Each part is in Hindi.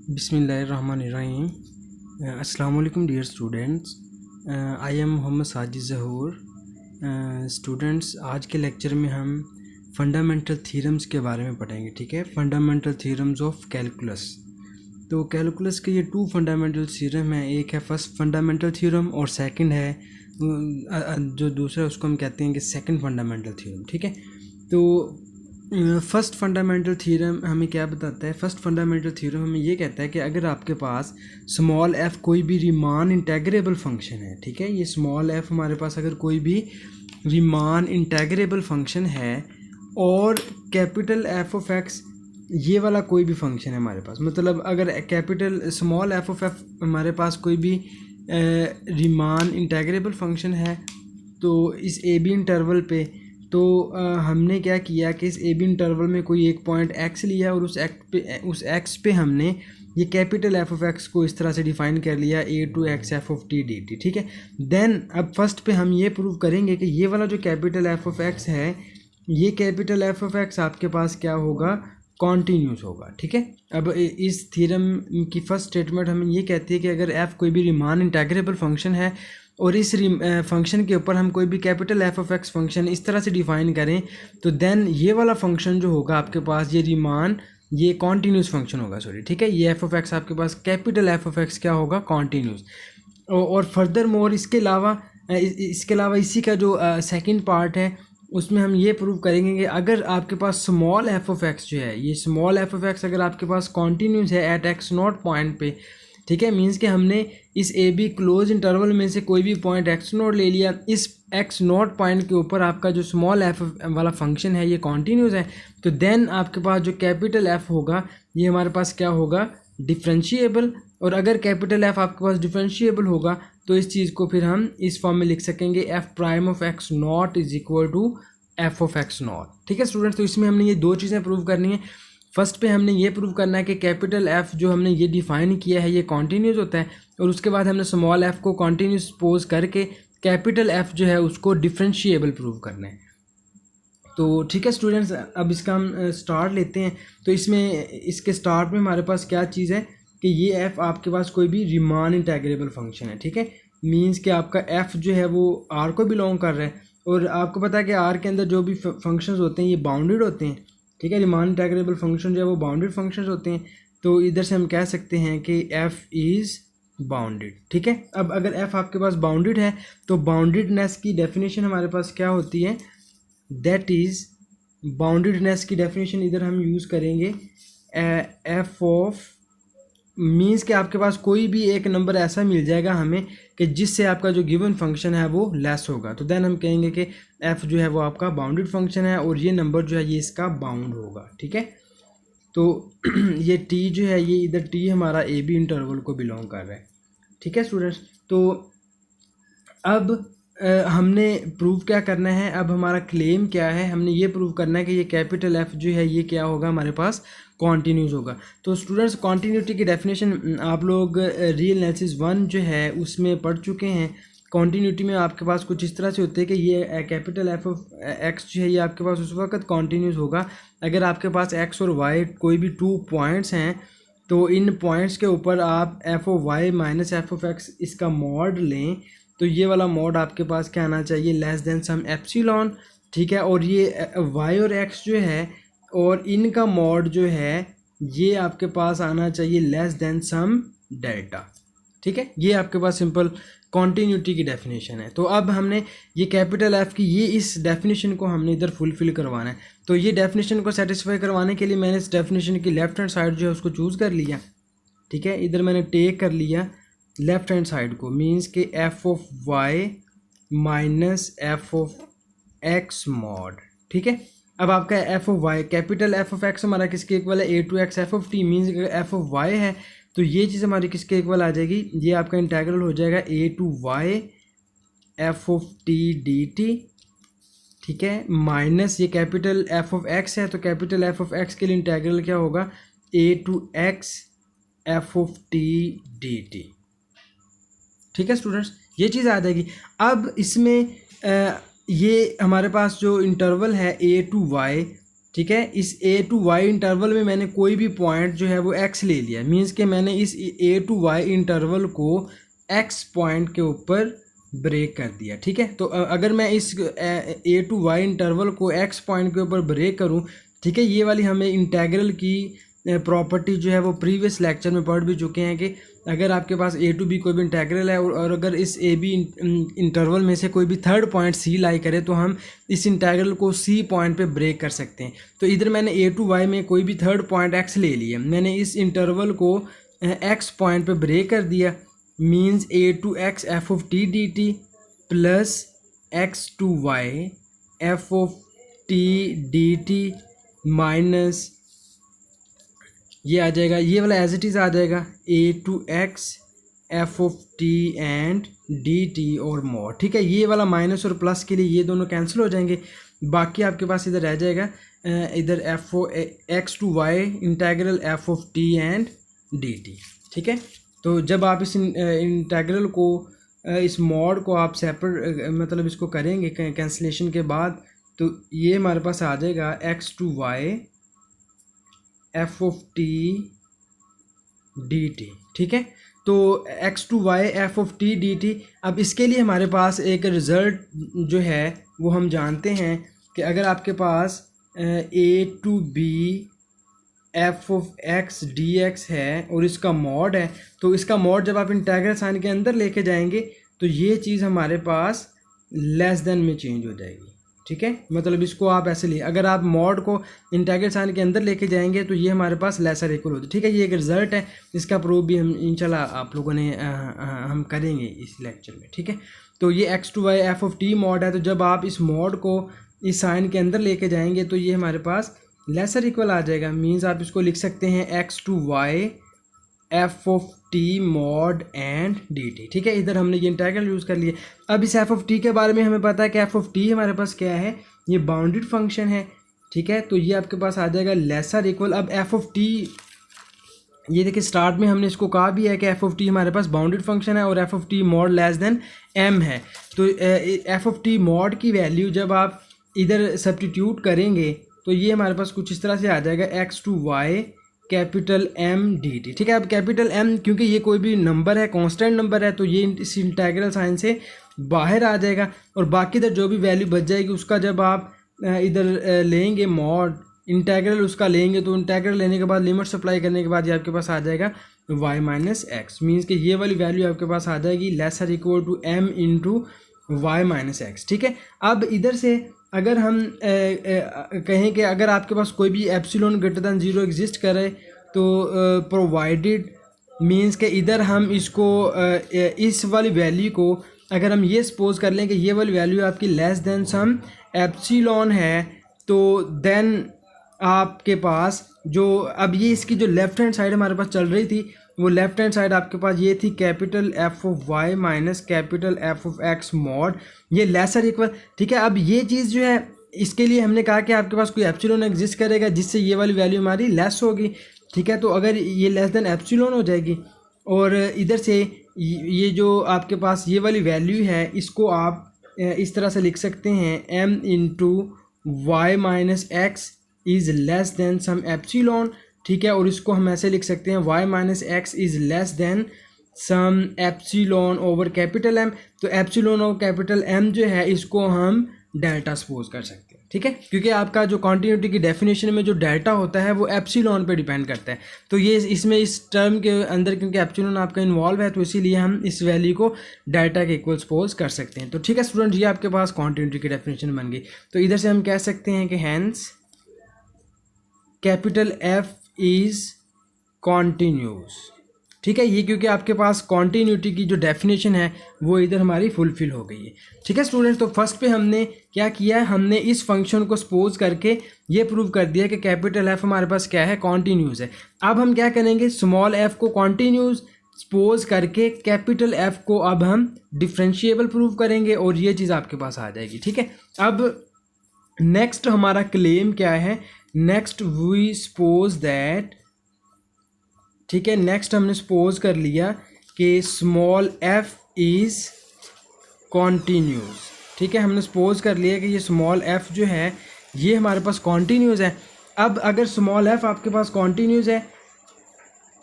बिस्मिल्लाहिर्रहमानिर्रहीम। अस्सलाम वालेकुम dear students, I am Mohammad Sajid Zahoor. Students, आज के लेक्चर में हम फंडामेंटल थ्योरम्स के बारे में पढ़ेंगे। ठीक है, फंडामेंटल थ्योरम्स ऑफ कैलकुलस। तो कैलकुलस के ये 2 फंडामेंटल थ्योरम हैं। एक है फर्स्ट फंडामेंटल थ्योरम और सेकंड है जो दूसरा उसको हम कहते हैं कि सेकंड फंडामेंटल थ्योरम। ठीक है, तो फर्स्ट फंडामेंटल थ्योरम हमें क्या बताता है? फर्स्ट फंडामेंटल थ्योरम हमें ये कहता है कि अगर आपके पास स्मॉल एफ कोई भी रीमान इंटेग्रेबल फंक्शन है, ठीक है, ये स्मॉल एफ हमारे पास अगर कोई भी रीमान इंटेग्रेबल फंक्शन है और कैपिटल एफ ऑफ एक्स ये वाला कोई भी फंक्शन है हमारे पास, मतलब अगर capital small f of F हमारे पास कोई भी रीमान इंटेग्रेबल फंक्शन है, तो इस ए बी इंटरवल पे तो हमने क्या किया कि इस ए बी इंटरवल में कोई एक पॉइंट एक्स लिया और उस एक्स पे हमने ये कैपिटल एफ ऑफ एक्स को इस तरह से डिफाइन कर लिया a to x f of t d t. ठीक है, देन अब फर्स्ट पे हम ये प्रूव करेंगे कि ये वाला जो कैपिटल एफ ऑफ एक्स है, ये कैपिटल एफ ऑफ एक्स आपके पास क्या होगा? कॉन्टीन्यूस होगा। ठीक है, अब इस थ्योरम की फर्स्ट स्टेटमेंट हमें ये कहती है कि अगर एफ कोई भी रीमान इंटेग्रेबल फंक्शन है और इस फंक्शन के ऊपर हम कोई भी capital F of x function इस तरह से डिफाइन करें, तो देन ये वाला फंक्शन जो होगा आपके पास, ये रीमान, ये कॉन्टीन्यूस फंक्शन होगा। सॉरी, ठीक है, ये एफ ऑफ एक्स आपके पास कैपिटल एफ ऑफ एक्स क्या होगा? कॉन्टीन्यूस। और फर्दर मोर इसके अलावा इसी का जो सेकंड पार्ट है उसमें हम ये प्रूव करेंगे कि अगर आपके पास स्मॉल एफ ऑफ एक्स जो है, ये स्मॉल एफ ऑफ एक्स अगर आपके पास कॉन्टीन्यूस है एट एक्स नॉट पॉइंट पे, ठीक है, मीन्स कि हमने इस ए बी क्लोज इंटरवल में से कोई भी पॉइंट एक्स नोट ले लिया, इस एक्स नोट पॉइंट के ऊपर आपका जो स्मॉल एफ वाला फंक्शन है ये कॉन्टीन्यूस है, तो देन आपके पास जो कैपिटल एफ होगा ये हमारे पास क्या होगा? डिफरेंशिएबल। और अगर कैपिटल एफ आपके पास डिफरेंशिएबल होगा तो इस चीज़ को फिर हम इस फॉर्म में लिख सकेंगे f prime of x not is equal to f of x not. ठीक है स्टूडेंट्स, तो इसमें हमने ये 2 चीज़ें प्रूव करनी है। फर्स्ट पे हमने ये प्रूव करना है कि कैपिटल एफ जो हमने ये डिफाइन किया है ये कॉन्टीन्यूस होता है, और उसके बाद हमने स्मॉल एफ को कॉन्टीन्यूस सपोज करके कैपिटल एफ जो है उसको डिफरेंशिएबल प्रूव करना है। तो ठीक है स्टूडेंट्स, अब इसका हम स्टार्ट लेते हैं। तो इसमें इसके स्टार्ट में हमारे पास क्या चीज़ है कि ये एफ आपके पास कोई भी रीमान इंटेग्रेबल फंक्शन है। ठीक है, मीन्स कि आपका एफ जो है वो आर को बिलोंग कर रहा है, और आपको पता है कि आर के अंदर जो भी फंक्शंस होते हैं ये बाउंडेड होते हैं। ठीक है, रीमान इंटेग्रेबल फंक्शन जो है वो बाउंडेड फंक्शंस होते हैं, तो इधर से हम कह सकते हैं कि एफ इज़ बाउंडेड। ठीक है, अब अगर एफ आपके पास बाउंडेड है तो बाउंडेडनेस की डेफिनेशन हमारे पास क्या होती है? दैट इज़, बाउंडेडनेस की डेफिनेशन इधर हम यूज़ करेंगे एफ ऑफ, मीन्स कि आपके पास कोई भी एक नंबर ऐसा मिल जाएगा हमें कि जिससे आपका जो गिवन फंक्शन है वो लेस होगा, तो देन हम कहेंगे कि एफ जो है वो आपका बाउंडेड फंक्शन है और ये नंबर जो है ये इसका बाउंड होगा। ठीक है, तो ये टी जो है ये इधर टी हमारा ए बी इंटरवल को बिलोंग कर रहा है। ठीक है स्टूडेंट्स, तो अब हमने प्रूव क्या करना है? अब हमारा क्लेम क्या है? हमने ये प्रूव करना है कि ये कैपिटल एफ जो है ये क्या होगा? हमारे पास कॉन्टीन्यूस होगा। तो स्टूडेंट्स, कॉन्टीन्यूटी की डेफिनेशन आप लोग रियल एनालिसिस 1 जो है उसमें पढ़ चुके हैं। कॉन्टीन्यूटी में आपके पास कुछ इस तरह से होते हैं कि ये कैपिटल एफ ऑफ एक्स जो है ये आपके पास उस वक्त कॉन्टीन्यूस होगा अगर आपके पास एक्स और वाई कोई भी 2 पॉइंट्स हैं, तो इन पॉइंट्स के ऊपर आप f of y minus f of x इसका मॉड लें, तो ये वाला मॉड आपके पास क्या आना चाहिए? Less than some epsilon. ठीक है, और ये वाई और एक्स जो है और इनका मॉड जो है ये आपके पास आना चाहिए लेस देन सम डेल्टा। ठीक है, ये आपके पास सिंपल कॉन्टीन्यूटी की डेफिनेशन है। तो अब हमने ये कैपिटल एफ की ये इस डेफिनेशन को हमने इधर फुलफिल करवाना है। तो ये डेफिनेशन को सेटिस्फाई करवाने के लिए मैंने इस डेफिनेशन की लेफ्ट हैंड साइड जो है उसको चूज़ कर लिया। ठीक है, इधर मैंने टेक कर लिया लेफ्ट हैंड साइड को, मीन्स के f of y minus f of x mod. ठीक है, अब आपका f of y, capital F of x हमारा किसके इक्वल है? A to x f of t, means f of y है तो ये चीज़ हमारी किसके इक्वल आ जाएगी? ये आपका इंटेग्रल हो जाएगा a to y f of t d t. ठीक है, माइनस ये कैपिटल एफ ऑफ एक्स है तो कैपिटल एफ ऑफ एक्स के लिए इंटेग्रल क्या होगा? A to x f of t d t. ठीक है स्टूडेंट्स, ये चीज़ आ जाएगी। अब इसमें ये हमारे पास जो इंटरवल है ए टू वाई, ठीक है। इस a टू y इंटरवल में मैंने कोई भी पॉइंट जो है वो x ले लिया, मीन्स कि मैंने इस a टू y इंटरवल को x पॉइंट के ऊपर ब्रेक कर दिया। ठीक है, तो अगर मैं इस a टू y इंटरवल को x पॉइंट के ऊपर ब्रेक करूं, ठीक है, ये वाली हमें इंटेग्रल की प्रॉपर्टी जो है वो प्रीवियस लेक्चर में पढ़ भी चुके हैं कि अगर आपके पास a टू b कोई भी इंटेग्रल है और अगर इस a b इंटरवल में से कोई भी थर्ड पॉइंट c लाई करे तो हम इस इंटेग्रल को c पॉइंट पे ब्रेक कर सकते हैं। तो इधर मैंने a टू y में कोई भी थर्ड पॉइंट x ले लिया, मैंने इस इंटरवल को x पॉइंट पे ब्रेक कर दिया, means a to x f of t d t plus x to y f of t d t minus ये आ जाएगा, ये वाला एज इट इज़ आ जाएगा a to x f of t and d t और मोर। ठीक है, ये वाला माइनस और प्लस के लिए ये दोनों कैंसिल हो जाएंगे, बाकी आपके पास इधर रह जाएगा इधर x to y integral f of t and d t. ठीक है, तो जब आप इस इंटेग्रल को इस मॉड को आप सेपरेट मतलब इसको करेंगे कैंसिलेशन के बाद, तो ये हमारे पास आ जाएगा x to y f of t d t. ठीक है, तो x to y f of t d t. अब इसके लिए हमारे पास एक रिज़ल्ट जो है वो हम जानते हैं कि अगर आपके पास a to b f of x d x है और इसका मॉड है, तो इसका मॉड जब आप इंटेग्रल साइन के अंदर लेके जाएंगे तो ये चीज़ हमारे पास लेस देन में चेंज हो जाएगी। ठीक है, मतलब इसको आप ऐसे लिए, अगर आप मॉड को इंटेग्रल साइन के अंदर लेके जाएंगे तो ये हमारे पास लेसर इक्वल होती है। ठीक है, ये एक रिजल्ट है, इसका प्रूफ भी हम इंशाल्लाह आप लोगों ने हम करेंगे इस लेक्चर में। ठीक है, तो ये x to y f of t mod है, तो जब आप इस मॉड को इस साइन के अंदर लेके जाएंगे तो ये हमारे पास लेसर इक्वल आ जाएगा, मीन्स आप इसको लिख सकते हैं x to y f of t mod and d t. ठीक है, इधर हमने ये इंटेग्रल यूज़ कर लिया। अब इस f ऑफ t के बारे में हमें पता है कि f ऑफ t हमारे पास क्या है, ये बाउंडेड फंक्शन है। ठीक है, तो ये आपके पास आ जाएगा लेसर इक्वल। अब f ऑफ t, ये देखिए स्टार्ट में हमने इसको कहा भी है कि f ऑफ t हमारे पास बाउंडेड फंक्शन है और f of t mod less than m है। तो f ऑफ t मॉड की वैल्यू जब आप इधर सब्स्टिट्यूट करेंगे तो ये हमारे पास कुछ इस तरह से आ जाएगा x to y capital m d t. ठीक है, अब कैपिटल m क्योंकि ये कोई भी नंबर है, कांस्टेंट नंबर है, तो ये इस इंटेग्रल साइन से बाहर आ जाएगा और बाकी इधर जो भी वैल्यू बच जाएगी उसका जब आप इधर लेंगे मॉड इंटेग्रल उसका लेंगे, तो इंटेग्रल लेने के बाद लिमिट सप्लाई करने के बाद ये आपके पास आ जाएगा y माइनस एक्स, मीन्स कि ये वाली वैल्यू आपके पास आ जाएगी lesser equal to m into y minus x. ठीक है, अब इधर से अगर हम कहें कि अगर आपके पास कोई भी एप्सिलॉन ग्रेटर दैन 0 एग्जिस्ट करे तो प्रोवाइडेड, मींस के इधर हम इसको इस वाली वैल्यू को अगर हम ये सपोज कर लें कि ये वाली वैल्यू आपकी लेस देन सम एप्सिलॉन है, तो देन आपके पास जो अब ये इसकी जो लेफ्ट हैंड साइड हमारे पास चल रही थी वो लेफ्ट हैंड साइड आपके पास ये थी capital f of y minus capital f of x mod, ये लेसर इक्वल। ठीक है, अब ये चीज़ जो है इसके लिए हमने कहा कि आपके पास कोई एप्सिलॉन एग्जिस्ट करेगा जिससे ये वाली वैल्यू हमारी लेस होगी। ठीक है, तो अगर ये लेस देन एप्सिलॉन हो जाएगी और इधर से ये जो आपके पास ये वाली वैल्यू है इसको आप इस तरह से लिख सकते हैं m into y minus x is less than some epsilon. ठीक है, और इसको हम ऐसे लिख सकते हैं y minus x is less than some epsilon over capital m। तो एप्सिलॉन ओवर कैपिटल m जो है इसको हम डेल्टा सपोज कर सकते हैं। ठीक है, क्योंकि आपका जो कॉन्टिन्यूटी की डेफिनेशन में जो डेल्टा होता है वो एप्सिलॉन पे डिपेंड करता है, तो ये इसमें इस टर्म के अंदर क्योंकि एप्सिलॉन आपका इन्वॉल्व है तो इसीलिए हम इस वैल्यू को डेल्टा के इक्वल सपोज कर सकते हैं। तो ठीक है स्टूडेंट, ये आपके पास कॉन्टिन्यूटी की डेफिनेशन बन गई। तो इधर से हम कह सकते हैं कि hence capital F is continuous. ठीक है, ये क्योंकि आपके पास कॉन्टीन्यूटी की जो डेफिनेशन है वो इधर हमारी फुलफिल हो गई है। ठीक है स्टूडेंट, तो फर्स्ट पे हमने क्या किया है, हमने इस फंक्शन को सपोज करके ये प्रूव कर दिया कि कैपिटल F हमारे पास क्या है, कॉन्टीन्यूस है। अब हम क्या करेंगे, स्मॉल f को कॉन्टीन्यूस सपोज करके कैपिटल F को अब हम डिफरेंशिएबल प्रूव करेंगे और ये चीज़ आपके पास आ जाएगी। ठीक है, अब नेक्स्ट हमारा क्लेम क्या है, नेक्स्ट वी सपोज दैट, ठीक है, नेक्स्ट हमने सपोज कर लिया कि स्मॉल f इज़ कॉन्टीन्यूस। ठीक है, हमने सपोज कर लिया कि ये स्मॉल f जो है ये हमारे पास कॉन्टीन्यूस है। अब अगर स्मॉल एफ आपके पास कॉन्टीन्यूस है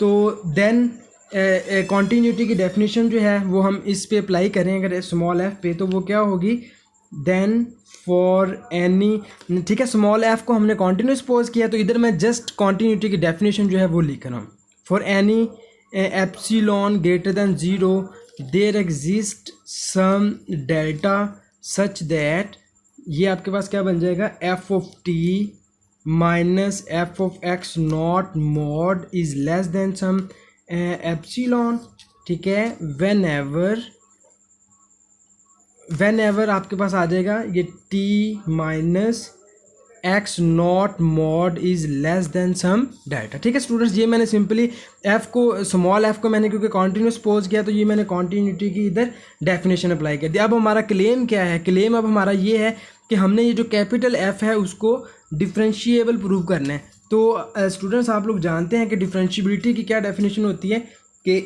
तो देन कॉन्टीन्यूटी की डेफिनेशन जो है वो हम इस पे अप्लाई करें अगर स्मॉल एफ पे, तो वो क्या होगी, देन फॉर एनी, ठीक है, स्मॉल एफ को हमने कॉन्टीन्यूस पोज किया तो इधर मैं जस्ट कॉन्टीन्यूटी की डेफिनेशन जो है वो लिख रहा हूँ। For any epsilon greater than zero there exist some delta such that, ये आपके पास क्या बन जाएगा, f of t minus f of x nought mod is less than some epsilon, ठीक है। वेन एवर आपके पास आ जाएगा ये t minus x nought mod is less than some delta, ठीक है स्टूडेंट्स। ये मैंने सिंपली एफ को, स्मॉल एफ को मैंने क्योंकि कॉन्टीन्यूस पोज किया तो ये मैंने कॉन्टीन्यूटी की इधर डेफिनेशन अप्लाई कर दिया। अब हमारा क्लेम क्या है, क्लेम अब हमारा ये है कि हमने ये जो कैपिटल एफ है उसको डिफरेंशिएबल प्रूव करना है। तो स्टूडेंट्स आप लोग जानते हैं कि डिफरेंशिएबिलिटी की क्या डेफिनेशन होती है कि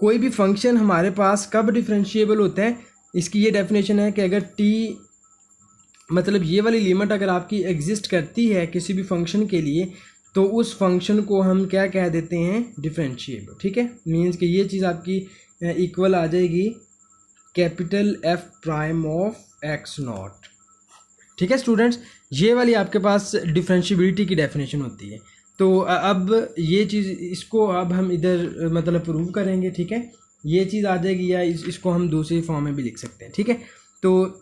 कोई भी फंक्शन हमारे पास कब डिफरेंशिएबल होता है, इसकी ये डेफिनेशन है कि अगर टी, मतलब ये वाली लिमिट अगर आपकी एग्जिस्ट करती है किसी भी फंक्शन के लिए तो उस फंक्शन को हम क्या कह देते हैं, डिफरेंशिएबल, ठीक है। मीन्स कि ये चीज़ आपकी इक्वल आ जाएगी capital F prime of x not, ठीक है स्टूडेंट्स। ये वाली आपके पास डिफरेंशिएबिलिटी की डेफिनेशन होती है। तो अब ये चीज़, इसको अब हम इधर मतलब प्रूव करेंगे, ठीक है। ये चीज़ आ जाएगी या इसको हम दूसरी फॉर्म में भी लिख सकते हैं, ठीक है। तो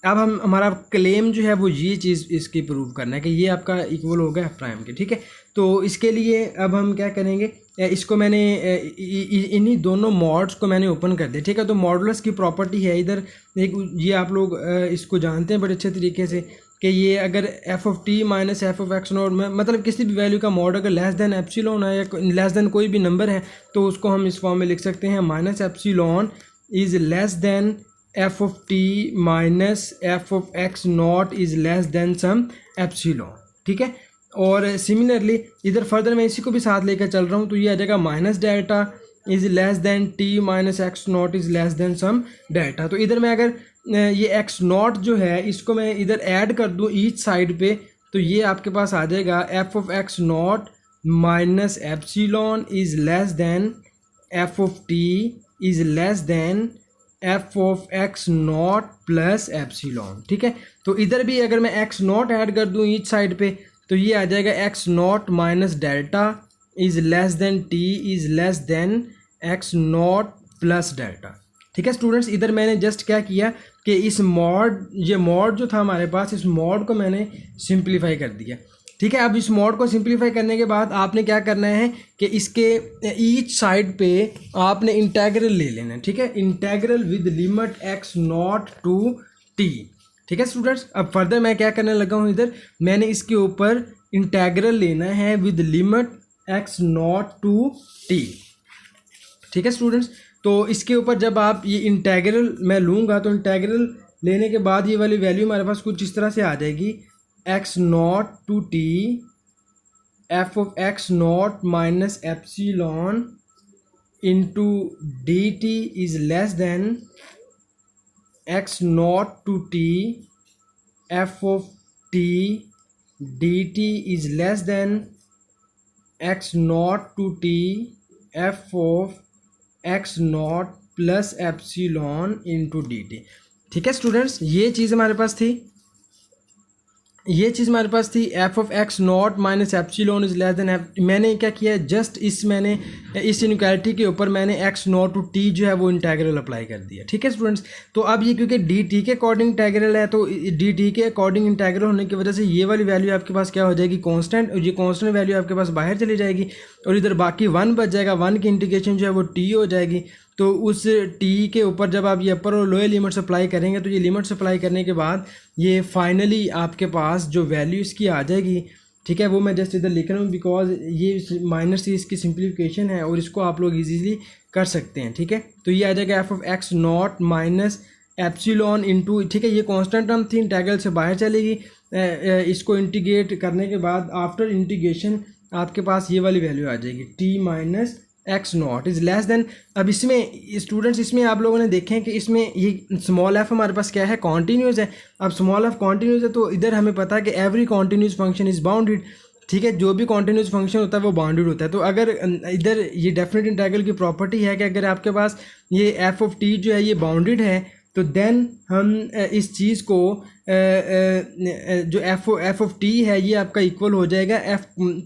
अब हम, हमारा क्लेम जो है वो ये चीज़ इसकी प्रूव करना है कि ये आपका इक्वल होगा एफ प्राइम के, ठीक है। तो इसके लिए अब हम क्या करेंगे, इसको मैंने इन्हीं दोनों मॉड्स को मैंने ओपन कर दिया, ठीक है। तो मॉडुलस की प्रॉपर्टी है इधर एक, ये आप लोग इसको जानते हैं बड़े अच्छे तरीके से कि ये अगर F of t minus f of x not में, मतलब किसी भी वैल्यू का मॉड अगर लेस देन एप्सिलॉन है या लेस देन कोई भी नंबर है तो उसको हम इस फॉर्म में लिख सकते हैं, minus epsilon is less than f of t minus f of x nought is less than some epsilon, ठीक है। और सिमिलरली इधर फर्दर मैं इसी को भी साथ लेकर चल रहा हूँ तो ये आ जाएगा minus delta is less than t minus x nought is less than some delta. तो इधर मैं अगर ये एक्स नॉट जो है इसको मैं इधर ऐड कर दूँ ईच साइड पे तो ये आपके पास आ जाएगा f of x nought minus epsilon is less than f of T is less than f of x nought plus epsilon, ठीक है। तो इधर भी अगर मैं एक्स नॉट ऐड कर दूँ ईच साइड पे तो ये आ जाएगा x nought minus delta is less than T is less than x nought plus delta, ठीक है स्टूडेंट्स। इधर मैंने जस्ट क्या किया कि इस मॉड, ये मॉड जो था हमारे पास, इस मॉड को मैंने सिंप्लीफाई कर दिया, ठीक है। अब इस मॉड को सिंप्लीफाई करने के बाद आपने क्या करना है कि इसके ईच साइड पे आपने इंटेग्रल ले लेना है, ठीक है। Integral with limit x nought to t, ठीक है स्टूडेंट्स। अब फर्दर मैं क्या करने लगा हूँ, इधर मैंने इसके ऊपर इंटेग्रल लेना है with limit x nought to t, ठीक है स्टूडेंट्स। तो इसके ऊपर जब आप ये इंटेग्रल मैं लूँगा तो इंटेग्रल लेने के बाद ये वाली वैल्यू हमारे पास कुछ इस तरह से आ जाएगी, x nought to t f of x nought minus epsilon into d t is less than x nought to t f of t d t is less than x nought to t f of x nought plus epsilon into d t, ठीक है स्टूडेंट्स। ये चीज़ हमारे पास थी, ये चीज़ हमारे पास थी F of x nought minus epsilon is less than F. मैंने क्या किया, जस्ट मैंने इस इनइक्वालिटी के ऊपर मैंने एक्स नॉट टू टी जो है वो इंटेग्रल अप्लाई कर दिया, ठीक है स्टूडेंट्स। तो अब ये क्योंकि डी टी के अकॉर्डिंग इंटेग्रल है तो डी टी के अकॉर्डिंग इंटेग्रल होने की वजह से ये वाली वैल्यू आपके पास क्या हो जाएगी, कॉन्स्टेंट, और ये कॉन्स्टेंट वैल्यू आपके पास बाहर चली जाएगी और इधर बाकी 1 बच जाएगा, 1 की इंटीग्रेशन जो है वो टी हो जाएगी। तो उस टी के ऊपर जब आप ये अपर और लोअर लिमिट्स अप्लाई करेंगे तो ये लिमिट्स अप्लाई करने के बाद ये फाइनली आपके पास जो वैल्यू इसकी आ जाएगी, ठीक है, वो मैं जस्ट इधर लिख रहा हूँ बिकॉज ये माइनस से इसकी सिंप्लीफिकेशन है और इसको आप लोग इजीली कर सकते हैं, ठीक है। तो ये आ जाएगा f of x nought minus epsilon into, ठीक है, ये कांस्टेंट टर्म थी, इंटीग्रल से बाहर चलेगी, इसको इंटीग्रेट करने के बाद आफ्टर इंटीग्रेशन आपके पास ये वाली वैल्यू आ जाएगी T minus x nought is less then. अब इसमें स्टूडेंट्स, इसमें आप लोगों ने देखें कि इसमें ये स्मॉल एफ हमारे पास क्या है, कॉन्टीन्यूस है। अब स्मॉल एफ कॉन्टीन्यूस है तो इधर हमें पता है कि every continuous function is bounded. ठीक है। जो भी कॉन्टिन्यूस फंक्शन होता है वो बाउंडेड होता है। तो अगर इधर ये डेफिनेट इंटीग्रल की प्रॉपर्टी है कि अगर आपके पास ये एफ ऑफ टी जो है ये बाउंडेड है तो देन हम इस चीज़ को जो एफ ऑफ टी है ये आपका इक्वल हो जाएगा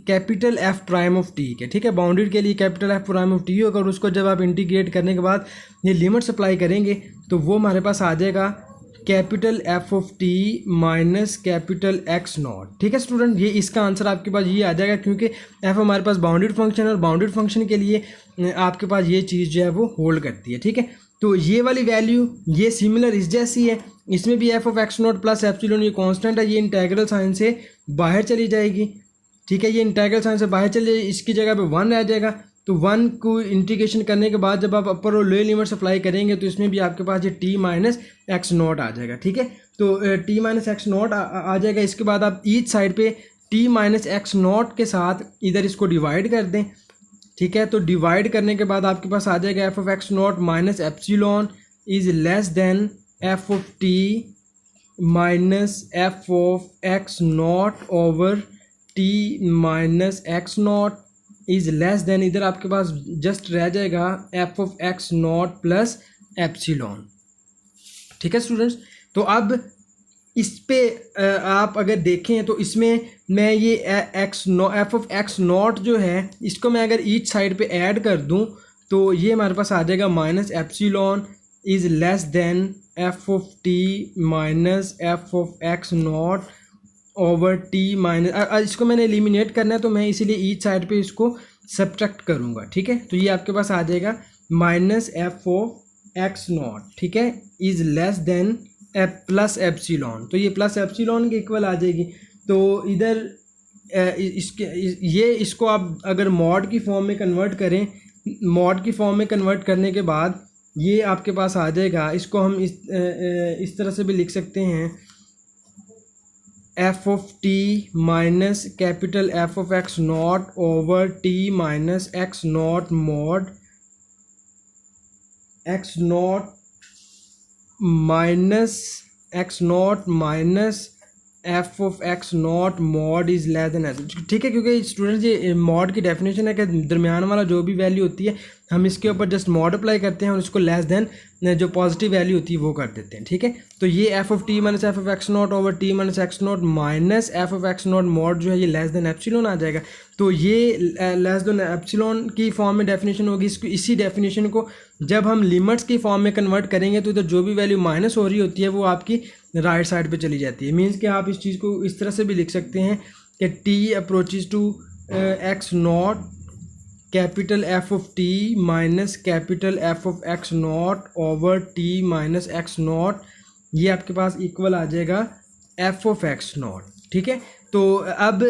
capital F prime of T के। ठीक है, बाउंडेड के लिए capital F prime of T होगा और उसको जब आप इंटीग्रेट करने के बाद ये लिमिट्स अप्लाई करेंगे तो वो हमारे पास आ जाएगा capital F of t minus capital x not. ठीक है स्टूडेंट, ये इसका आंसर आपके पास ये आ जाएगा क्योंकि एफ हमारे पास बाउंडेड फंक्शन है और बाउंडेड फंक्शन के लिए आपके पास ये चीज़ जो है वो होल्ड करती है। ठीक है, तो ये वाली वैल्यू ये सिमिलर इस जैसी है, इसमें भी F of x nought plus epsilon ये कांस्टेंट है, ये इंटीग्रल साइन से बाहर चली जाएगी। ठीक है, ये इंटीग्रल साइन से बाहर चली जाएगी, इसकी जगह पे 1 रह जाएगा। तो 1 को इंटीग्रेशन करने के बाद जब आप अपर और लोअर लिमिट्स अप्लाई करेंगे तो इसमें भी आपके पास ये टी माइनस एक्स नॉट आ जाएगा। ठीक है, तो टी माइनस एक्स नॉट आ जाएगा। इसके बाद आप ईच साइड पे टी माइनस एक्स नॉट के साथ इधर इसको डिवाइड कर दें। ठीक है, तो डिवाइड करने के बाद आपके पास आ जाएगा f of x nought minus epsilon is less than f of t minus f of x nought over t minus x not is less then, इधर आपके पास जस्ट रह जाएगा f of x nought plus epsilon. ठीक है स्टूडेंट्स, तो अब इस पे आप अगर देखें तो इसमें मैं ये एफ ऑफ एक्स नॉट जो है इसको मैं अगर ईच साइड पे ऐड कर दूं तो ये हमारे पास आ जाएगा minus epsilon is less than f of t minus f of x nought over t minus, इसको मैंने एलिमिनेट करना है तो मैं इसीलिए ईच साइड पे इसको सब्ट्रैक्ट करूँगा। ठीक है, तो ये आपके पास आ जाएगा minus f of x not, ठीक है, is less then plus epsilon, तो ये प्लस एप्सिलॉन के इक्वल आ जाएगी। तो इधर इसको आप अगर मॉड की फॉर्म में कन्वर्ट करें, मॉड की फॉर्म में कन्वर्ट करने के बाद ये आपके पास आ जाएगा। इसको हम इस तरह से भी लिख सकते हैं, F of t minus capital F of x nought over t minus x nought mod x nought minus x nought minus f of x nought mod is less then S. ठीक है, क्योंकि स्टूडेंट्स ये मॉड की डेफिनेशन है कि दरमियान वाला जो भी वैल्यू होती है हम इसके ऊपर जस्ट मॉड अप्लाई करते हैं और इसको लेस देन जो पॉजिटिव वैल्यू होती है वो कर देते हैं। ठीक है, तो ये F of t minus f of x nought over t minus x nought minus f of x nought mod जो है ये लेस देन एप्सिलॉन आ जाएगा। तो ये लेस देन एप्सिलॉन की फॉर्म में डेफिनेशन होगी। इसको इसी डेफिनेशन को जब हम लिमिट्स की फॉर्म में कन्वर्ट करेंगे तो इधर जो भी वैल्यू माइनस हो रही होती है वो आपकी राइट साइड पे चली जाती है। मीन्स कि आप इस चीज़ को इस तरह से भी लिख सकते हैं कि t approaches to x nought capital F of t minus capital F of x nought over t minus x nought, ये आपके पास इक्वल आ जाएगा एफ ऑफ एक्स नॉट। ठीक है, तो अब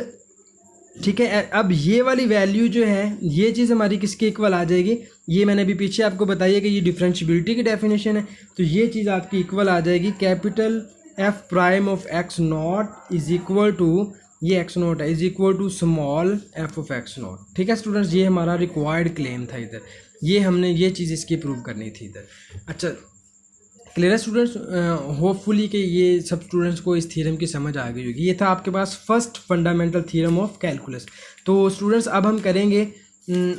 ठीक है, अब ये वाली वैल्यू जो है ये चीज़ हमारी किसके इक्वल आ जाएगी, ये मैंने अभी पीछे आपको बताइए कि ये डिफरेंशियबिलिटी की डेफिनेशन है। तो ये चीज़ आपकी इक्वल आ जाएगी capital F prime of x not is equal to, ये एक्स नॉट है, is equal to small f of x not. ठीक है स्टूडेंट्स, ये हमारा रिक्वायर्ड क्लेम था इधर, ये हमने ये चीज़ इसकी प्रूव करनी थी इधर। अच्छा क्लियर है स्टूडेंट्स, होपफुली कि ये सब स्टूडेंट्स को इस थ्योरम की समझ आ गई होगी। ये था आपके पास first fundamental theorem of calculus. तो स्टूडेंट्स अब हम करेंगे,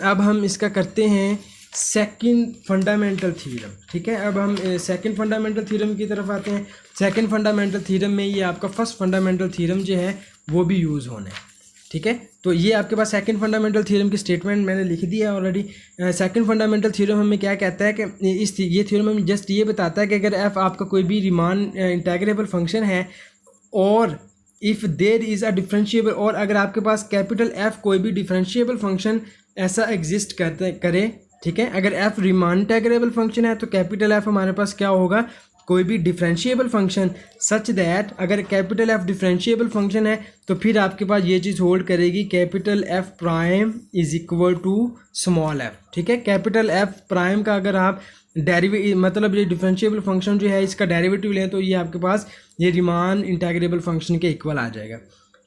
अब हम इसका करते हैं सेकंड फंडामेंटल थ्योरम। ठीक है, अब हम सेकंड फंडामेंटल थ्योरम की तरफ आते हैं। सेकंड फंडामेंटल थ्योरम में ये आपका फर्स्ट फंडामेंटल थ्योरम जो है वो भी यूज़ होना है। ठीक है, तो ये आपके पास सेकंड फंडामेंटल थ्योरम की स्टेटमेंट मैंने लिख दिया है ऑलरेडी। सेकंड फंडामेंटल थ्योरम हमें क्या कहता है कि ये थ्योरम हमें जस्ट ये बताता है कि अगर एफ आपका कोई भी रीमान इंटीग्रेबल फंक्शन है और if there is a differentiable, और अगर आपके पास कैपिटल एफ कोई भी डिफरेंशिएबल फंक्शन ऐसा एग्जिस्ट करे, ठीक है, अगर एफ रीमान इंटीग्रेबल फंक्शन है तो कैपिटल एफ हमारे पास क्या होगा, कोई भी डिफरेंशिएबल फंक्शन सच दैट अगर कैपिटल एफ डिफरेंशिएबल फंक्शन है तो फिर आपके पास ये चीज़ होल्ड करेगी, capital F prime is equal to small f. ठीक है, कैपिटल एफ प्राइम का अगर आप मतलब ये डिफरेंशिएबल फंक्शन जो है इसका डेरिवेटिव लें तो ये आपके पास ये रीमान इंटीग्रेबल फंक्शन के इक्वल आ जाएगा।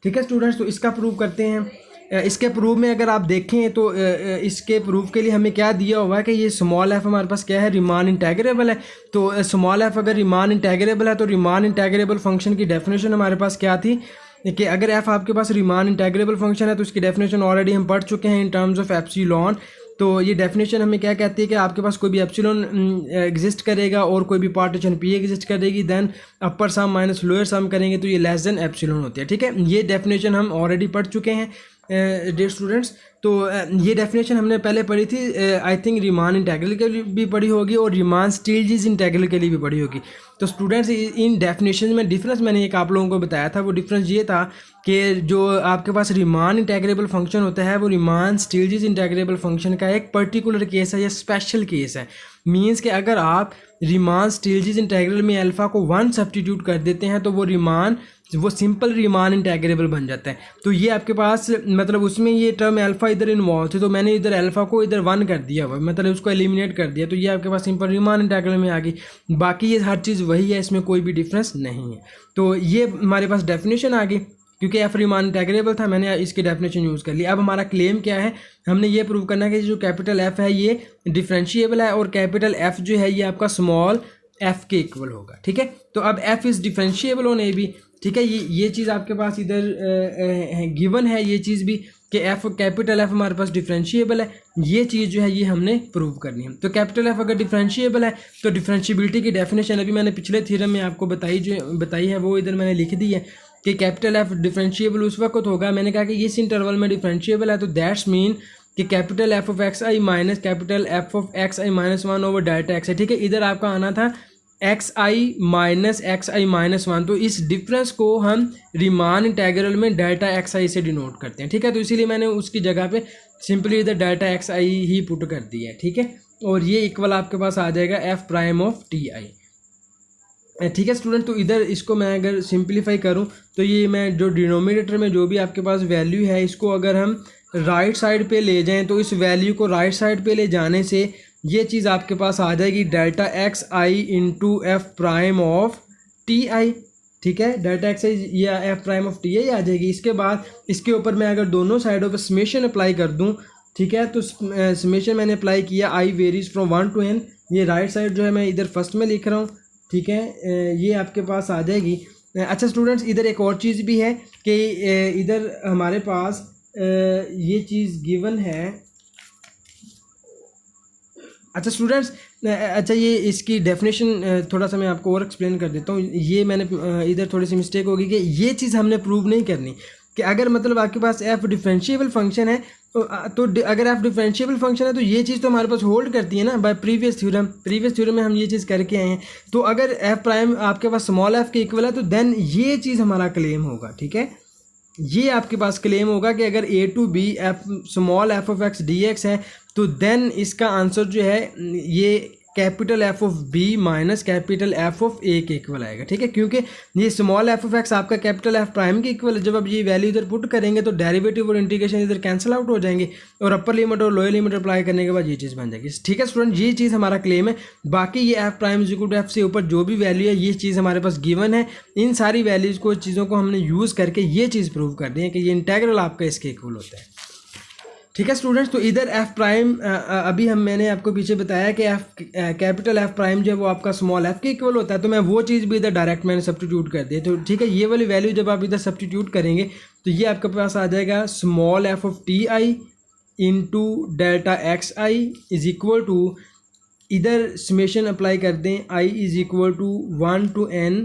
ठीक है स्टूडेंट्स, तो इसका प्रूव करते हैं। इसके प्रूफ में अगर आप देखें तो इसके प्रूफ के लिए हमें क्या दिया हुआ है कि ये स्मॉल एफ हमारे पास क्या है, रीमान इंटीग्रेबल है। तो स्मॉल एफ अगर रीमान इंटीग्रेबल है तो रीमान इंटीग्रेबल फंक्शन की डेफिनेशन हमारे पास क्या थी, कि अगर एफ आपके पास रीमान इंटेग्रेबल फंक्शन है तो इसकी डेफिनेशन ऑलरेडी हम पढ़ चुके हैं इन टर्म्स ऑफ एप्सिलॉन। तो ये डेफिनेशन हमें क्या कहती है कि आपके पास कोई भी एप्सिलॉन एग्जिस्ट करेगा और कोई भी पार्टीशन पी एग्जिस्ट करेगी, देन अपर सम माइनस लोअर सम करेंगे तो ये लेस देन एप्सिलॉन होती है। ठीक है, ये डेफिनेशन हम ऑलरेडी पढ़ चुके हैं डियर स्टूडेंट्स। तो ये डेफिनेशन हमने पहले पढ़ी थी, आई थिंक रीमान इंटेग्रल के लिए भी पढ़ी होगी और रीमान स्टील्जीज इंटेग्रल के लिए भी पढ़ी होगी। तो स्टूडेंट्स इन डेफिनेशन में डिफरेंस मैंने एक आप लोगों को बताया था, वो डिफरेंस ये था कि जो आपके पास रीमान इंटेग्रेबल फंक्शन होता है वो रीमान स्टील्जीज इंटेग्रेबल फंक्शन का एक पर्टिकुलर केस है या स्पेशल केस है। मीन्स कि अगर आप रीमान स्टील्जीज इंटेग्रल में अल्फ़ा को 1 सब्स्टिट्यूट कर देते हैं तो वो सिंपल रीमान इंटेग्रेबल बन जाता है। तो ये आपके पास मतलब उसमें ये टर्म अल्फ़ा इधर इन्वॉल्व थी, तो मैंने इधर अल्फ़ा को इधर 1 कर दिया हुआ, मतलब उसको एलिमिनेट कर दिया, तो ये आपके पास सिंपल रीमान इंटेग्रल में आ गई। बाकी ये हर चीज़ वही है, इसमें कोई भी डिफरेंस नहीं है। तो ये हमारे पास डेफिनेशन आ गई, क्योंकि एफ रीमान इंटेग्रेबल था मैंने इसकी डेफिनेशन यूज़ कर ली। अब हमारा क्लेम क्या है, हमने ये प्रूव करना है कि जो कैपिटल एफ है ये डिफरेंशिएबल है और कैपिटल एफ जो है ये आपका स्मॉल एफ के इक्वल होगा। ठीक है, तो अब f is differentiable on a b. ठीक है, ये चीज़ आपके पास इधर गिवन है, ये चीज़ भी कि एफ कैपिटल एफ हमारे पास डिफरेंशिएबल है, ये चीज़ जो है ये हमने प्रूव करनी है। तो कैपिटल एफ अगर डिफरेंशिएबल है तो डिफरेंशिएबिलिटी की डेफिनेशन अभी मैंने पिछले थ्योरम में आपको बताई है वो इधर मैंने लिख दी है कि कैपिटल एफ डिफरेंशिएबल उस वक्त होगा, मैंने कहा कि इस इंटरवल में डिफरेंशिएबल है, तो दैट्स मीन कि capital F of x i minus capital F of x i minus 1 over delta x है। ठीक है, इधर आपका आना था एक्स आई माइनस 1, तो इस डिफरेंस को हम रीमान इंटेग्रल में डेल्टा एक्स आई से डिनोट करते हैं। ठीक है, तो इसीलिए मैंने उसकी जगह पे सिंपली इधर डेल्टा एक्स आई ही पुट कर दिया है। ठीक है, और ये इक्वल आपके पास आ जाएगा F prime of t i. ठीक है स्टूडेंट, तो इधर इसको मैं अगर सिंप्लीफाई करूं तो ये मैं जो डिनोमिनेटर में जो भी आपके पास वैल्यू है इसको अगर हम राइट साइड पे ले जाएं तो इस वैल्यू को राइट साइड पे ले जाने से ये चीज़ आपके पास आ जाएगी delta x i into f prime of t i. ठीक है, डेल्टा एक्स आई या f prime of t i आ जाएगी। इसके बाद इसके ऊपर मैं अगर दोनों साइडों पर समेशन अप्लाई कर दूं, ठीक है, तो समेशन मैंने अप्लाई किया आई वेरीज फ्रॉम 1 to n। ये राइट साइड जो है मैं इधर फर्स्ट में लिख रहा हूँ। ठीक है, ये आपके पास आ जाएगी। अच्छा स्टूडेंट्स, इधर एक और चीज़ भी है कि इधर हमारे पास ये चीज़ गिवन है। अच्छा स्टूडेंट्स, अच्छा ये इसकी डेफिनेशन थोड़ा सा मैं आपको और एक्सप्लेन कर देता हूँ। ये मैंने इधर थोड़ी सी मिस्टेक होगी कि ये चीज़ हमने प्रूव नहीं करनी कि अगर मतलब आपके पास एफ डिफरेंशिएबल फंक्शन है तो अगर एफ डिफरेंशिएबल फंक्शन है तो ये चीज़ तो हमारे पास होल्ड करती है ना बाय प्रीवियस थ्योरम में हम ये चीज़ करके आए हैं। तो अगर एफ प्राइम आपके पास स्मॉल एफ के इक्वल है तो देन ये चीज़ हमारा क्लेम होगा। ठीक है, ये आपके पास क्लेम होगा कि अगर a to b f small f of x d x है तो देन इसका आंसर जो है ये capital F of b minus capital F of a के इक्वल आएगा। ठीक है, क्योंकि ये स्मॉल एफ ऑफ एक्स आपका कैपिटल एफ प्राइम के इक्वल है। जब आप ये वैल्यू इधर पुट करेंगे तो डेरिवेटिव और इंटीग्रेशन इधर कैंसिल आउट हो जाएंगे और अपर लिमिट और लोअर लिमिट अप्लाई करने के बाद ये चीज़ बन जाएगी। ठीक है स्टूडेंट, ये चीज़ हमारा क्लेम है। बाकी ये f prime equal to f से ऊपर जो भी वैल्यू है ये चीज़ हमारे पास गिवन है। इन सारी वैल्यूज़ को चीज़ों को हमने यूज़ करके ये चीज़ प्रूव कर दी है कि ये इंटेग्रल आपका इसके इक्वल होता है। ठीक है स्टूडेंट्स, तो इधर एफ प्राइम अभी मैंने आपको पीछे बताया कि एफ कैपिटल एफ प्राइम जो है वो आपका स्मॉल एफ के इक्वल होता है, तो मैं वो चीज़ भी इधर डायरेक्ट मैंने सब्स्टिट्यूट कर दिया। तो ठीक है, ये वाली वैल्यू जब आप इधर सब्स्टिट्यूट करेंगे तो ये आपके पास आ जाएगा small f of t i into delta x i is equal to, इधर समेशन अप्लाई कर दें, i is equal to 1 to n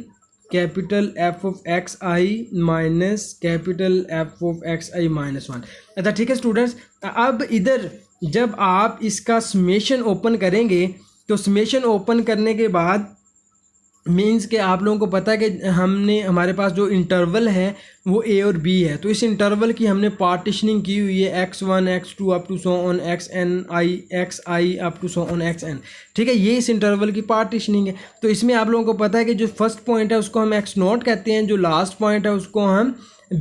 capital F of x i minus capital F of x i minus 1। अच्छा ठीक है स्टूडेंट्स, अब इधर जब आप इसका समेशन ओपन करेंगे तो समेशन ओपन करने के बाद मीन्स कि आप लोगों को पता है कि हमारे पास जो इंटरवल है वो ए और बी है, तो इस इंटरवल की हमने पार्टीशनिंग की हुई है x1 x2 up to so on xi up to so on xn। ठीक है, ये इस इंटरवल की पार्टीशनिंग है। तो इसमें आप लोगों को पता है कि जो फर्स्ट पॉइंट है उसको हम x नोट कहते हैं, जो लास्ट पॉइंट है उसको हम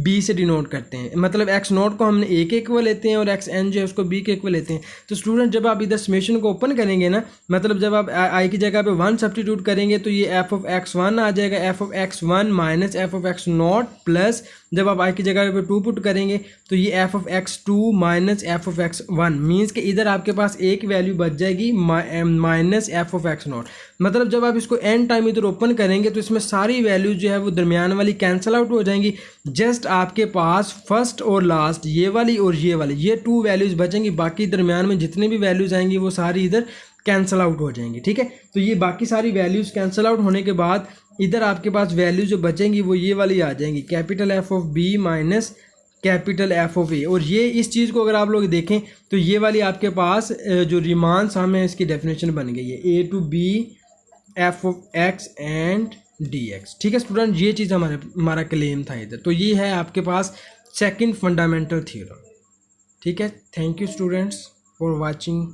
b से डिनोट करते हैं। मतलब x नोट को हमने a के इक्वल लेते हैं और xn जो है उसको b के इक्वल लेते हैं। तो स्टूडेंट जब आप इधर समेशन को ओपन करेंगे ना, मतलब जब आप i की जगह पे 1 सब्स्टिट्यूट करेंगे तो ये f ऑफ x1 आ जाएगा, f of x1 minus f of x note plus जब आप आई की जगह पे 2 पुट करेंगे तो ये F of x 2 minus f of x 1 means कि इधर आपके पास एक वैल्यू बच जाएगी minus f of x not. मतलब जब आप इसको एन टाइम इधर ओपन करेंगे तो इसमें सारी वैल्यूज जो है वो दरमियान वाली कैंसिल आउट हो जाएंगी। जस्ट आपके पास फर्स्ट और लास्ट ये वाली और ये वाली ये 2 वैल्यूज बचेंगी, बाकी दरमियान में जितनी भी वैल्यूज आएंगी वो सारी इधर कैंसिल आउट हो जाएंगी। ठीक है, तो ये बाकी सारी वैल्यूज कैंसिल आउट होने के बाद इधर आपके पास वैल्यूज जो बचेंगी वो ये वाली आ जाएंगी, capital F of b minus capital F of a. और ये इस चीज़ को अगर आप लोग देखें तो ये वाली आपके पास जो रिमान साम है इसकी डेफिनेशन बन गई है, a to b f of x and d x. ठीक है स्टूडेंट, ये चीज़ हमारा क्लेम था इधर। तो ये है आपके पास सेकंड फंडामेंटल थ्योरम। ठीक है, thank you students for watching.